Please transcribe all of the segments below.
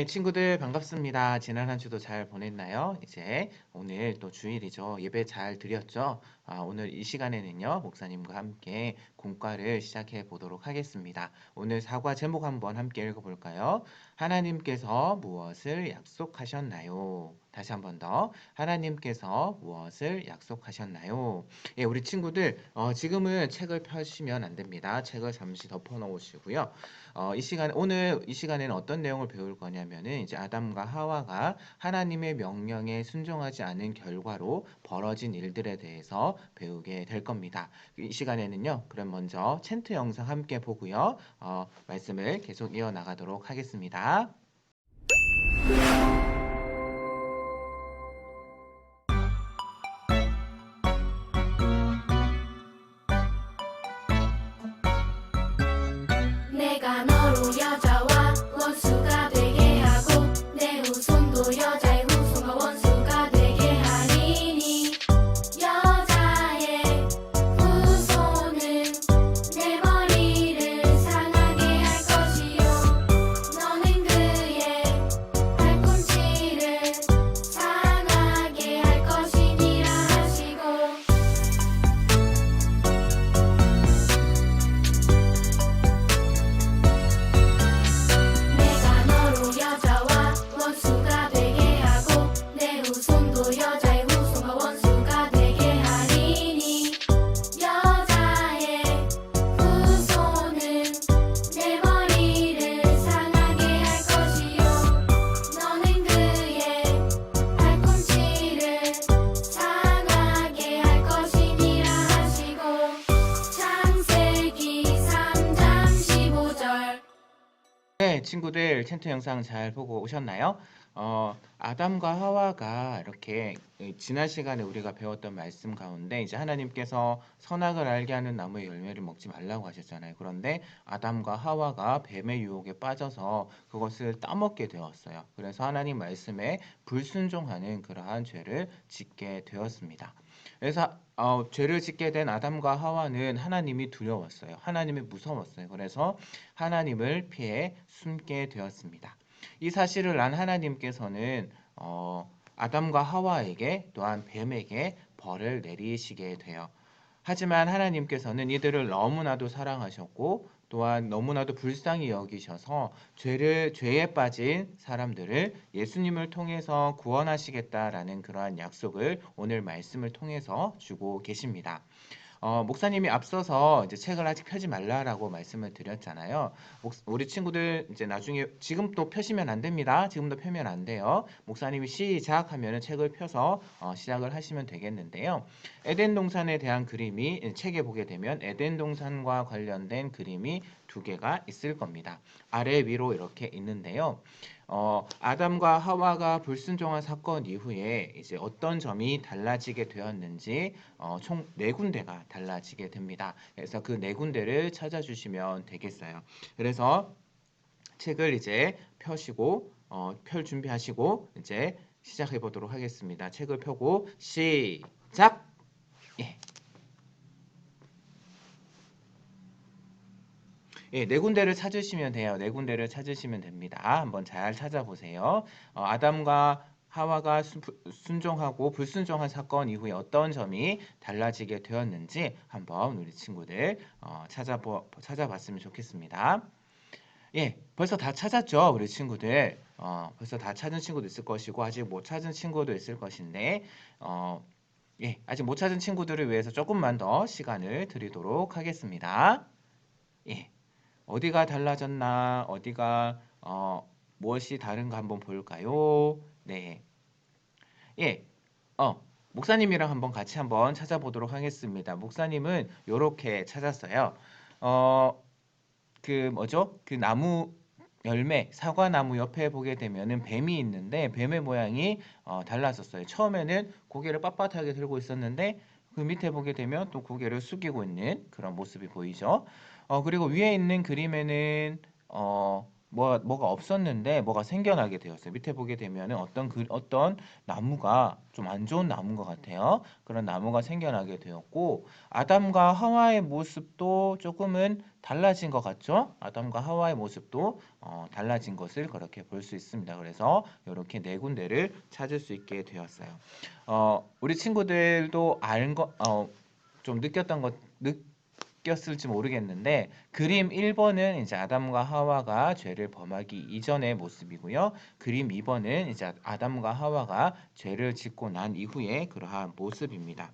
네, 친구들 반갑습니다. 지난 한 주도 잘 보냈나요? 이제 오늘 또 주일이죠. 예배 잘 드렸죠? 오늘 이 시간에는요, 목사님과 함께 공과를 시작해 보도록 하겠습니다. 오늘 사과 제목 한번 함께 읽어볼까요? 하나님께서 무엇을 약속하셨나요? 다시 한번 더. 하나님께서 무엇을 약속하셨나요? 예, 우리 친구들, 지금은 책을 펴시면 안 됩니다. 책을 잠시 덮어 놓으시고요. 오늘 이 시간에는 어떤 내용을 배울 거냐면은 이제 아담과 하와가 하나님의 명령에 순종하지 않은 결과로 벌어진 일들에 대해서 배우게 될 겁니다. 이 시간에는요, 그럼 먼저 챈트 영상 함께 보고요, 말씀을 계속 이어나가도록 하겠습니다. 내가 너로 여자와 원수가 되게 하고 내 후손도 여자의 후손과 원수가 되게 하리니 여자의 후손은 내 머리를 상하게 할 것이요 너는 그의 발꿈치를 상하게 할 것이니라 하시고 내가 너로 여자와 원수가 되게 하고 내 후손도 여자의 후손과 원수가 되게 하리니 여자의 후손은 내 머리를 상하게 할 것이요 너는 그의 발꿈치를 상하게 할 것이니라 하시고 창세기 3장 15절. 네, 친구들 챈트 영상 잘 보고 오셨나요? 아담과 하와가 이렇게 지난 시간에 우리가 배웠던 말씀 가운데 이제 하나님께서 선악을 알게 하는 나무의 열매를 먹지 말라고 하셨잖아요. 그런데 아담과 하와가 뱀의 유혹에 빠져서 그것을 따먹게 되었어요. 그래서 하나님 말씀에 불순종하는 그러한 죄를 짓게 되었습니다. 그래서 죄를 짓게 된 아담과 하와는 하나님이 두려웠어요. 하나님이 무서웠어요. 그래서 하나님을 피해 숨게 되었습니다. 이 사실을 안 하나님께서는 아담과 하와에게 또한 뱀에게 벌을 내리시게 돼요. 하지만 하나님께서는 이들을 너무나도 사랑하셨고 또한 너무나도 불쌍히 여기셔서 죄에 빠진 사람들을 예수님을 통해서 구원하시겠다라는 그러한 약속을 오늘 말씀을 통해서 주고 계십니다. 목사님이 앞서서 이제 책을 아직 펴지 말라라고 말씀을 드렸잖아요. 우리 친구들 이제 나중에 지금 또 펴시면 안 됩니다. 지금도 펴면 안 돼요. 목사님이 시작하면은 책을 펴서 시작을 하시면 되겠는데요. 에덴 동산에 대한 그림이 책에 보게 되면 에덴 동산과 관련된 그림이 두 개가 있을 겁니다. 아래 위로 이렇게 있는데요. 아담과 하와가 불순종한 사건 이후에 이제 어떤 점이 달라지게 되었는지 총 4군데가 달라지게 됩니다. 그래서 그 4군데를 찾아주시면 되겠어요. 그래서 책을 이제 펴시고 펼 준비하시고 이제 시작해 보도록 하겠습니다. 책을 펴고 시작. 예. 예, 4군데를 찾으시면 돼요. 4군데를 찾으시면 됩니다. 한번 잘 찾아보세요. 아담과 하와가 순종하고 불순종한 사건 이후에 어떤 점이 달라지게 되었는지 한번 우리 친구들 찾아봤으면 좋겠습니다. 예, 벌써 다 찾았죠, 우리 친구들. 벌써 다 찾은 친구도 있을 것이고 아직 못 찾은 친구도 있을 것인데 예, 아직 못 찾은 친구들을 위해서 조금만 더 시간을 드리도록 하겠습니다. 예. 어디가 달라졌나? 어디가 무엇이 다른가 한번 볼까요? 네. 예. 목사님이랑 한번 같이 한번 찾아보도록 하겠습니다. 목사님은 요렇게 찾았어요. 그 뭐죠? 그 나무 열매, 사과나무 옆에 보게 되면은 뱀이 있는데 뱀의 모양이 달랐었어요. 처음에는 고개를 빳빳하게 들고 있었는데 그 밑에 보게 되면 또 고개를 숙이고 있는 그런 모습이 보이죠. 그리고 위에 있는 그림에는 뭐가 없었는데 뭐가 생겨나게 되었어요. 밑에 보게 되면은 어떤 나무가 좀 안 좋은 나무인 것 같아요. 그런 나무가 생겨나게 되었고 아담과 하와의 모습도 조금은 달라진 것 같죠? 아담과 하와의 모습도 달라진 것을 그렇게 볼 수 있습니다. 그래서 이렇게 네 군데를 찾을 수 있게 되었어요. 우리 친구들도 좀 느꼈을지 모르겠는데 그림 1번은 이제 아담과 하와가 죄를 범하기 이전의 모습이고요. 그림 2번은 이제 아담과 하와가 죄를 짓고 난 이후의 그러한 모습입니다.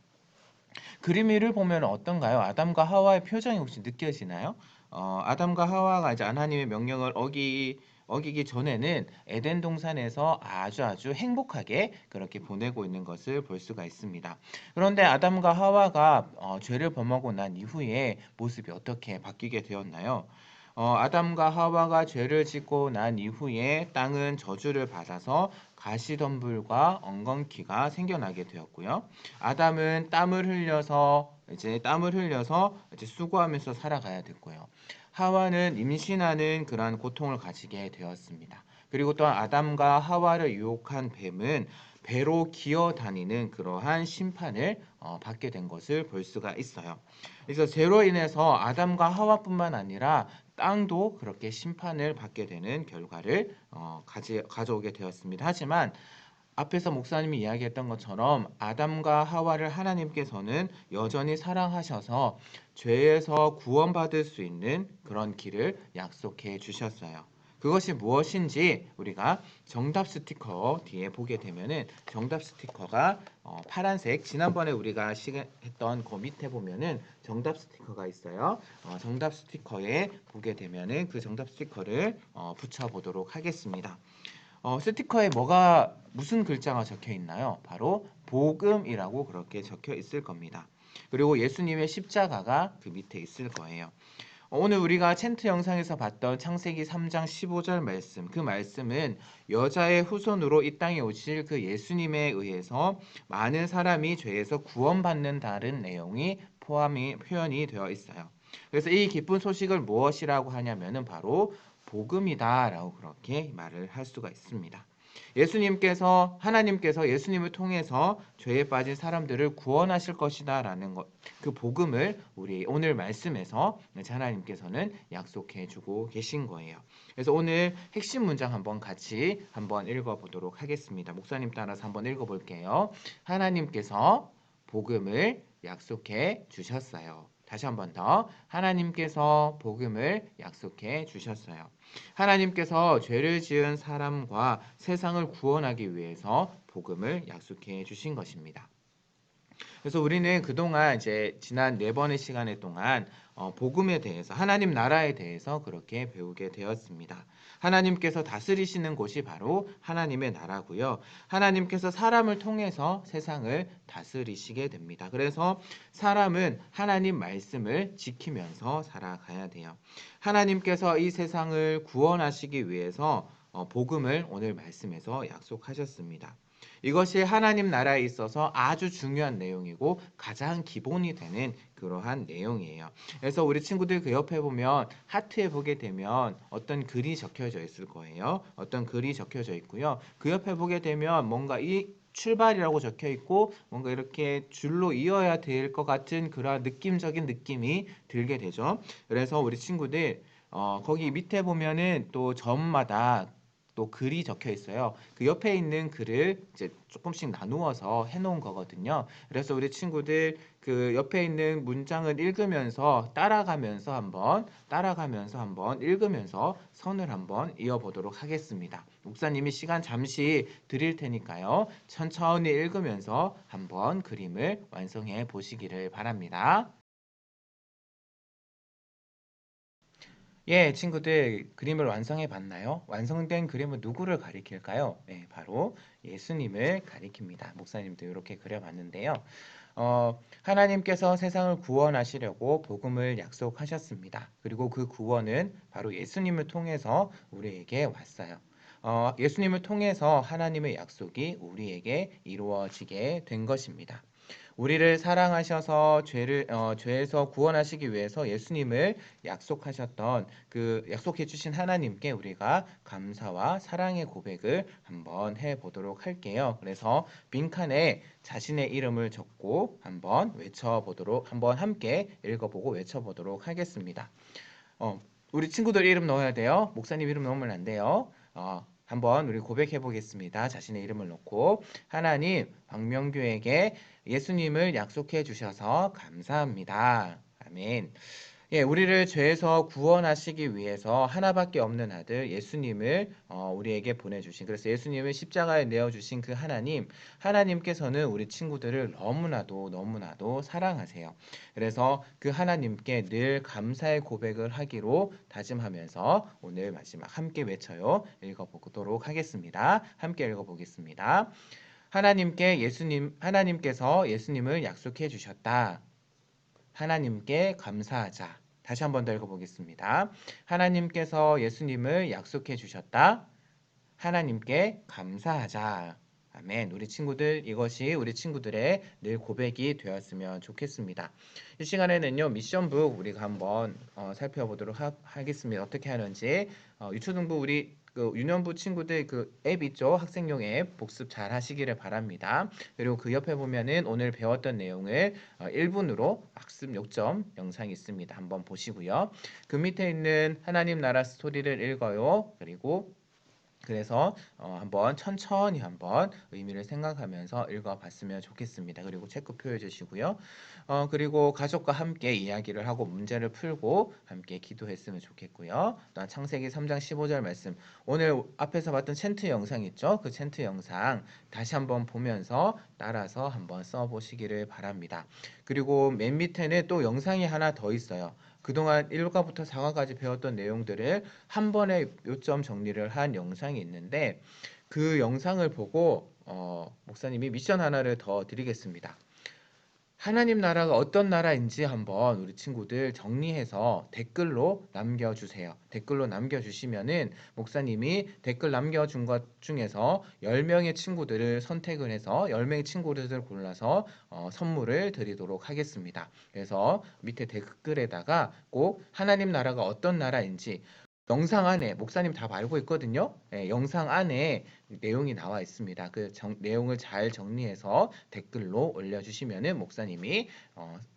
그림 1을 보면 어떤가요? 아담과 하와의 표정이 혹시 느껴지나요? 아담과 하와가 이제 하나님의 명령을 어기기 전에는 에덴 동산에서 아주 행복하게 그렇게 보내고 있는 것을 볼 수가 있습니다. 그런데 아담과 하와가 죄를 범하고 난 이후에 모습이 어떻게 바뀌게 되었나요? 아담과 하와가 죄를 짓고 난 이후에 땅은 저주를 받아서 가시덤불과 엉겅퀴가 생겨나게 되었고요. 아담은 땀을 흘려서 이제 수고하면서 살아가야 됐고요. 하와는 임신하는 그러한 고통을 가지게 되었습니다. 그리고 또 아담과 하와를 유혹한 뱀은 배로 기어다니는 그러한 심판을 받게 된 것을 볼 수가 있어요. 그래서 죄로 인해서 아담과 하와뿐만 아니라 땅도 그렇게 심판을 받게 되는 결과를 가져오게 되었습니다. 하지만 앞에서 목사님이 이야기했던 것처럼 아담과 하와를 하나님께서는 여전히 사랑하셔서 죄에서 구원받을 수 있는 그런 길을 약속해 주셨어요. 그것이 무엇인지 우리가 정답 스티커 뒤에 보게 되면은 정답 스티커가 파란색 지난번에 우리가 했던 그 밑에 보면은 정답 스티커가 있어요. 정답 스티커에 보게 되면은 그 정답 스티커를 붙여 보도록 하겠습니다. 스티커에 무슨 글자가 적혀 있나요? 바로 복음이라고 그렇게 적혀 있을 겁니다. 그리고 예수님의 십자가가 그 밑에 있을 거예요. 오늘 우리가 챈트 영상에서 봤던 창세기 3장 15절 말씀, 그 말씀은 여자의 후손으로 이 땅에 오실 그 예수님에 의해서 많은 사람이 죄에서 구원받는다는 내용이 표현이 되어 있어요. 그래서 이 기쁜 소식을 무엇이라고 하냐면은 바로 복음이다라고 그렇게 말을 할 수가 있습니다. 하나님께서 예수님을 통해서 죄에 빠진 사람들을 구원하실 것이다라는 것, 그 복음을 우리 오늘 말씀에서 하나님께서는 약속해 주고 계신 거예요. 그래서 오늘 핵심 문장 같이 읽어보도록 하겠습니다. 목사님 따라서 한번 읽어볼게요. 하나님께서 복음을 약속해 주셨어요. 다시 한번 더. 하나님께서 복음을 약속해 주셨어요. 하나님께서 죄를 지은 사람과 세상을 구원하기 위해서 복음을 약속해 주신 것입니다. 그래서 우리는 그동안 이제 지난 4번의 시간에 동안 복음에 대해서 하나님 나라에 대해서 그렇게 배우게 되었습니다. 하나님께서 다스리시는 곳이 바로 하나님의 나라고요. 하나님께서 사람을 통해서 세상을 다스리시게 됩니다. 그래서 사람은 하나님 말씀을 지키면서 살아가야 돼요. 하나님께서 이 세상을 구원하시기 위해서 복음을 오늘 말씀에서 약속하셨습니다. 이것이 하나님 나라에 있어서 아주 중요한 내용이고 가장 기본이 되는 그러한 내용이에요. 그래서 우리 친구들 그 옆에 보면 하트에 보게 되면 어떤 글이 적혀져 있을 거예요. 어떤 글이 적혀져 있고요. 그 옆에 보게 되면 뭔가 이 출발이라고 적혀 있고 뭔가 이렇게 줄로 이어야 될 것 같은 그런 느낌적인 느낌이 들게 되죠. 그래서 우리 친구들 거기 밑에 보면은 또 점마다 또 글이 적혀 있어요. 그 옆에 있는 글을 이제 조금씩 나누어서 해놓은 거거든요. 그래서 우리 친구들 그 옆에 있는 문장을 읽으면서 따라가면서 한번 읽으면서 선을 한번 이어보도록 하겠습니다. 목사님이 시간 잠시 드릴 테니까요. 천천히 읽으면서 한번 그림을 완성해 보시기를 바랍니다. 예, 친구들 그림을 완성해 봤나요? 완성된 그림은 누구를 가리킬까요? 네, 바로 예수님을 가리킵니다. 목사님도 이렇게 그려봤는데요. 하나님께서 세상을 구원하시려고 복음을 약속하셨습니다. 그리고 그 구원은 바로 예수님을 통해서 우리에게 왔어요. 예수님을 통해서 하나님의 약속이 우리에게 이루어지게 된 것입니다. 우리를 사랑하셔서 죄에서 구원하시기 위해서 예수님을 약속하셨던 그 약속해 주신 하나님께 우리가 감사와 사랑의 고백을 한번 해 보도록 할게요. 그래서 빈칸에 자신의 이름을 적고 한번 함께 읽어보고 외쳐보도록 하겠습니다. 우리 친구들 이름 넣어야 돼요. 목사님 이름 넣으면 안 돼요. 한번 우리 고백해 보겠습니다. 자신의 이름을 넣고 하나님 박명규에게 예수님을 약속해 주셔서 감사합니다. 아멘. 예, 우리를 죄에서 구원하시기 위해서 하나밖에 없는 아들 예수님을 우리에게 보내주신, 그래서 예수님을 십자가에 내어주신 그 하나님께서는 우리 친구들을 너무나도 사랑하세요. 그래서 그 하나님께 늘 감사의 고백을 하기로 다짐하면서 오늘 마지막 함께 외쳐요. 읽어보도록 하겠습니다. 함께 읽어보겠습니다. 하나님께서 예수님을 약속해 주셨다. 하나님께 감사하자. 다시 한번 더 읽어보겠습니다. 하나님께서 예수님을 약속해 주셨다. 하나님께 감사하자. 아멘. 이것이 우리 친구들의 늘 고백이 되었으면 좋겠습니다. 이 시간에는요, 미션북 우리가 한번 살펴보도록 하겠습니다. 어떻게 하는지. 유초등부 우리 그 유년부 친구들 그 앱 있죠? 학생용 앱 복습 잘 하시기를 바랍니다. 그리고 그 옆에 보면은 오늘 배웠던 내용을 1분으로 학습 요점 영상이 있습니다. 한번 보시고요. 그 밑에 있는 하나님 나라 스토리를 읽어요. 그래서 한번 천천히 한번 의미를 생각하면서 읽어봤으면 좋겠습니다. 그리고 체크표 해주시고요. 그리고 가족과 함께 이야기를 하고 문제를 풀고 함께 기도했으면 좋겠고요. 또한 창세기 3장 15절 말씀, 오늘 앞에서 봤던 챈트 영상 있죠? 그 챈트 영상 다시 한번 보면서 따라서 한번 써보시기를 바랍니다. 그리고 맨 밑에는 또 영상이 하나 더 있어요. 그동안 1과부터 4과까지 배웠던 내용들을 한 번에 요점 정리를 한 영상이 있는데 그 영상을 보고 목사님이 미션 하나를 더 드리겠습니다. 하나님 나라가 어떤 나라인지 한번 우리 친구들 정리해서 댓글로 남겨주세요. 댓글로 남겨주시면은 목사님이 댓글 남겨준 것 중에서 10명의 친구들을 선택을 해서 10명의 친구들을 골라서 선물을 드리도록 하겠습니다. 그래서 밑에 댓글에다가 꼭 하나님 나라가 어떤 나라인지 영상 안에 목사님 다 알고 있거든요. 예, 영상 안에 내용이 나와 있습니다. 그 내용을 잘 정리해서 댓글로 올려주시면은 목사님이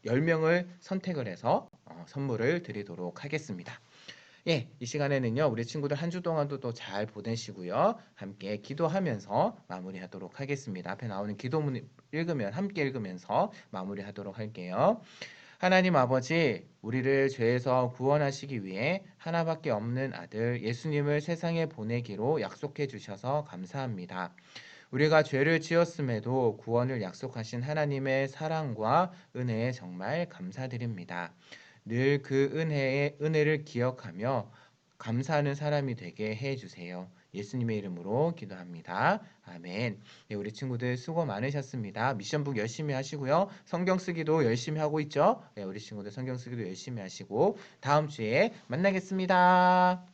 10명을 선택을 해서 선물을 드리도록 하겠습니다. 예, 이 시간에는요, 우리 친구들 한 주 동안도 또 잘 보내시고요. 함께 기도하면서 마무리하도록 하겠습니다. 앞에 나오는 기도문 함께 읽으면서 마무리하도록 할게요. 하나님 아버지, 우리를 죄에서 구원하시기 위해 하나밖에 없는 아들 예수님을 세상에 보내기로 약속해 주셔서 감사합니다. 우리가 죄를 지었음에도 구원을 약속하신 하나님의 사랑과 은혜에 정말 감사드립니다. 늘 그 은혜를 기억하며 감사하는 사람이 되게 해 주세요. 예수님의 이름으로 기도합니다. 아멘. 네, 우리 친구들 수고 많으셨습니다. 미션북 열심히 하시고요. 성경 쓰기도 열심히 하고 있죠? 네, 우리 친구들 성경 쓰기도 열심히 하시고 다음 주에 만나겠습니다.